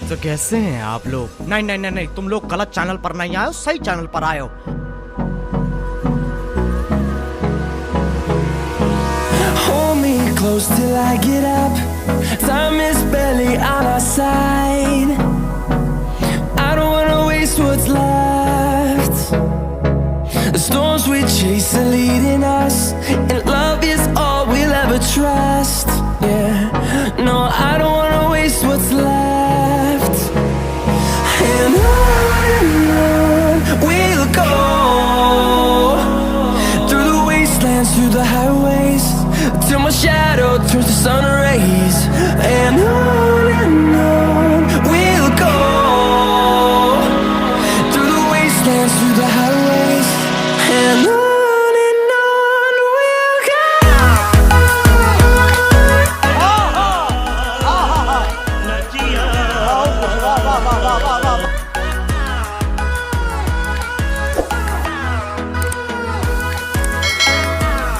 तो कैसे हैं आप लोग? नहीं नहीं नहीं नहीं, तुम लोग गलत चैनल पर नहीं आए हो, सही चैनल पर आए हो। Hold me close till I get up. Time is barely